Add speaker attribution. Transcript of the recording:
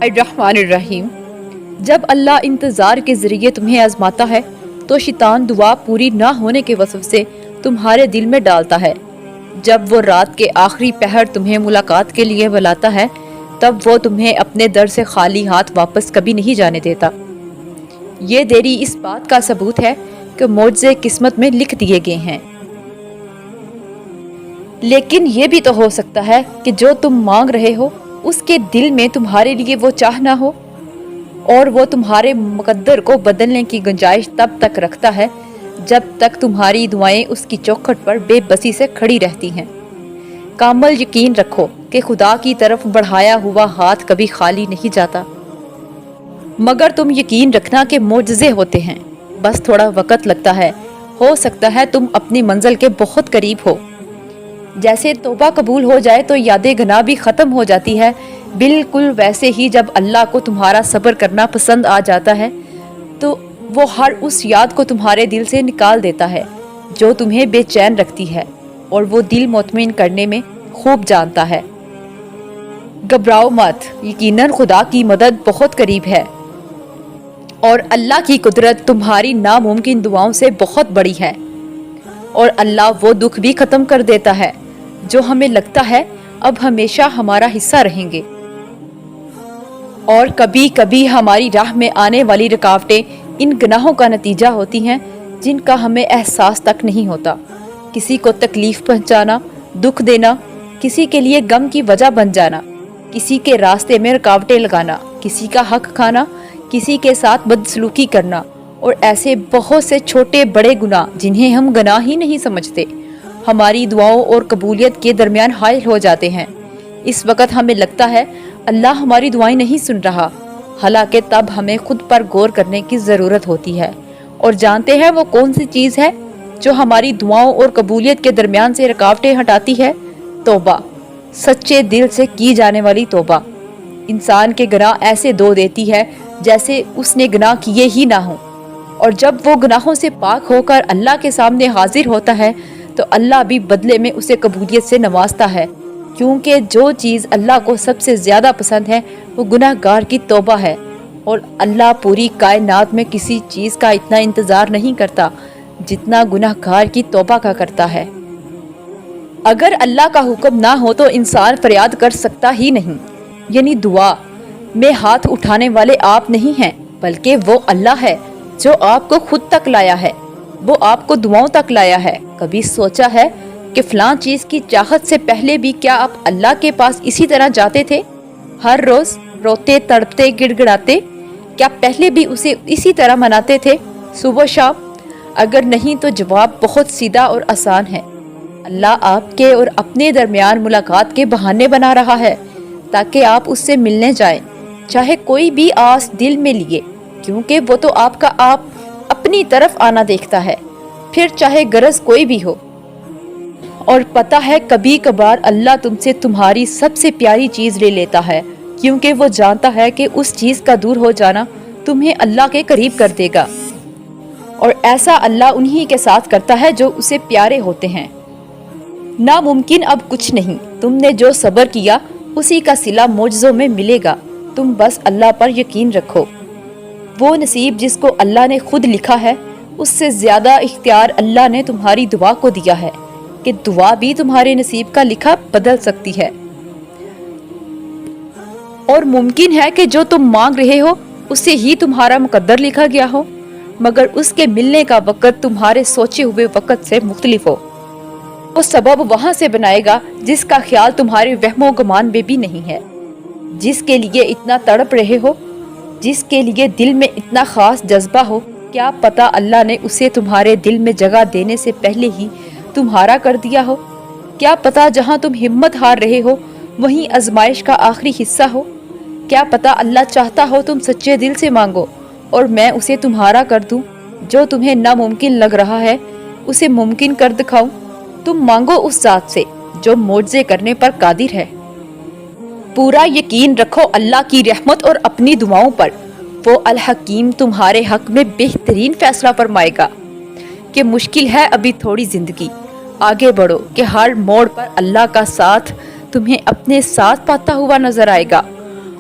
Speaker 1: الرحمن الرحیم۔ جب اللہ انتظار کے ذریعے تمہیں آزماتا ہے تو شیطان دعا پوری نہ ہونے کے وسوسے تمہارے دل میں ڈالتا ہے۔ جب وہ رات کے آخری پہر تمہیں ملاقات کے لیے بلاتا ہے تب وہ تمہیں اپنے در سے خالی ہاتھ واپس کبھی نہیں جانے دیتا۔ یہ دیری اس بات کا ثبوت ہے کہ معجزے قسمت میں لکھ دیے گئے ہیں۔ لیکن یہ بھی تو ہو سکتا ہے کہ جو تم مانگ رہے ہو اس کے دل میں تمہارے لیے وہ چاہ نہ ہو، اور وہ تمہارے مقدر کو بدلنے کی گنجائش تب تک رکھتا ہے جب تک تمہاری دعائیں اس کی چوکھٹ پر بے بسی سے کھڑی رہتی ہیں۔ کامل یقین رکھو کہ خدا کی طرف بڑھایا ہوا ہاتھ کبھی خالی نہیں جاتا، مگر تم یقین رکھنا کہ معجزے ہوتے ہیں، بس تھوڑا وقت لگتا ہے۔ ہو سکتا ہے تم اپنی منزل کے بہت قریب ہو۔ جیسے توبہ قبول ہو جائے تو یاد گناہ بھی ختم ہو جاتی ہے، بالکل ویسے ہی جب اللہ کو تمہارا صبر کرنا پسند آ جاتا ہے تو وہ ہر اس یاد کو تمہارے دل سے نکال دیتا ہے جو تمہیں بے چین رکھتی ہے، اور وہ دل مطمئن کرنے میں خوب جانتا ہے۔ گھبراؤ مت، یقیناً خدا کی مدد بہت قریب ہے، اور اللہ کی قدرت تمہاری ناممکن دعاؤں سے بہت بڑی ہے، اور اللہ وہ دکھ بھی ختم کر دیتا ہے جو ہمیں لگتا ہے اب ہمیشہ ہمارا حصہ رہیں گے۔ اور کبھی کبھی ہماری راہ میں آنے والی رکاوٹیں ان گناہوں کا نتیجہ ہوتی ہیں جن کا ہمیں احساس تک نہیں ہوتا۔ کسی کو تکلیف پہنچانا، دکھ دینا، کسی کے لیے غم کی وجہ بن جانا، کسی کے راستے میں رکاوٹیں لگانا، کسی کا حق کھانا، کسی کے ساتھ بدسلوکی کرنا، اور ایسے بہت سے چھوٹے بڑے گناہ جنہیں ہم گناہ ہی نہیں سمجھتے ہماری دعاؤں اور قبولیت کے درمیان حائل ہو جاتے ہیں۔ اس وقت ہمیں لگتا ہے اللہ ہماری دعائیں نہیں سن رہا، حالانکہ تب ہمیں خود پر غور کرنے کی ضرورت ہوتی ہے، اور جانتے ہیں وہ کون سی چیز ہے جو ہماری دعاؤں اور قبولیت کے درمیان سے رکاوٹیں ہٹاتی ہے؟ توبہ، سچے دل سے کی جانے والی توبہ۔ انسان کے گناہ ایسے دھو دیتی ہے جیسے اس نے گناہ کیے ہی نہ ہوں، اور جب وہ گناہوں سے پاک ہو کر اللہ کے سامنے حاضر ہوتا ہے تو اللہ بھی بدلے میں اسے قبولیت سے نوازتا ہے، کیونکہ جو چیز اللہ کو سب سے زیادہ پسند ہے وہ گناہ گار کی توبہ ہے، اور اللہ پوری کائنات میں کسی چیز کا اتنا انتظار نہیں کرتا جتنا گناہ گار کی توبہ کا کرتا ہے۔ اگر اللہ کا حکم نہ ہو تو انسان فریاد کر سکتا ہی نہیں، یعنی دعا میں ہاتھ اٹھانے والے آپ نہیں ہیں بلکہ وہ اللہ ہے جو آپ کو خود تک لایا ہے، وہ آپ کو دعاؤں تک لایا ہے۔ کبھی سوچا ہے کہ فلاں چیز کی چاہت سے پہلے بھی کیا آپ اللہ کے پاس اسی طرح جاتے تھے، ہر روز روتے تڑپتے گڑ گڑاتے؟ کیا پہلے بھی اسے اسی طرح مناتے تھے صبح شام؟ اگر نہیں تو جواب بہت سیدھا اور آسان ہے، اللہ آپ کے اور اپنے درمیان ملاقات کے بہانے بنا رہا ہے تاکہ آپ اس سے ملنے جائیں، چاہے کوئی بھی آس دل میں لیے، کیونکہ وہ تو آپ کا آپ اپنی طرف آنا دیکھتا ہے، پھر چاہے غرض کوئی بھی ہو۔ اور پتہ ہے کبھی کبھار اللہ تم سے تمہاری سب سے پیاری چیز لے لیتا ہے، کیونکہ وہ جانتا ہے کہ اس چیز کا دور ہو جانا تمہیں اللہ کے قریب کر دے گا، اور ایسا اللہ انہی کے ساتھ کرتا ہے جو اسے پیارے ہوتے ہیں۔ ناممکن اب کچھ نہیں، تم نے جو صبر کیا اسی کا صلہ معجزوں میں ملے گا، تم بس اللہ پر یقین رکھو۔ وہ نصیب جس کو اللہ نے خود لکھا ہے، اس سے زیادہ اختیار اللہ نے تمہاری دعا کو دیا ہے کہ دعا بھی تمہارے نصیب کا لکھا بدل سکتی ہے، اور ممکن ہے کہ جو تم مانگ رہے ہو اسے ہی تمہارا مقدر لکھا گیا ہو، مگر اس کے ملنے کا وقت تمہارے سوچے ہوئے وقت سے مختلف ہو۔ وہ سبب وہاں سے بنائے گا جس کا خیال تمہارے وہم و گمان میں بھی نہیں ہے، جس کے لیے اتنا تڑپ رہے ہو، جس کے لیے دل میں اتنا خاص جذبہ ہو، کیا پتہ اللہ نے اسے تمہارے دل میں جگہ دینے سے پہلے ہی تمہارا کر دیا ہو؟ کیا پتہ جہاں تم ہمت ہار رہے ہو وہیں آزمائش کا آخری حصہ ہو؟ کیا پتہ اللہ چاہتا ہو تم سچے دل سے مانگو اور میں اسے تمہارا کر دوں، جو تمہیں ناممکن لگ رہا ہے اسے ممکن کر دکھاؤں۔ تم مانگو اس ذات سے جو معجزے کرنے پر قادر ہے۔ پورا یقین رکھو اللہ کی رحمت اور اپنی دعاؤں پر، وہ الحکیم تمہارے حق میں بہترین فیصلہ فرمائے گا۔ کہ مشکل ہے ابھی تھوڑی زندگی، آگے بڑھو کہ ہر موڑ پر اللہ کا ساتھ تمہیں اپنے ساتھ پاتا ہوا نظر آئے گا،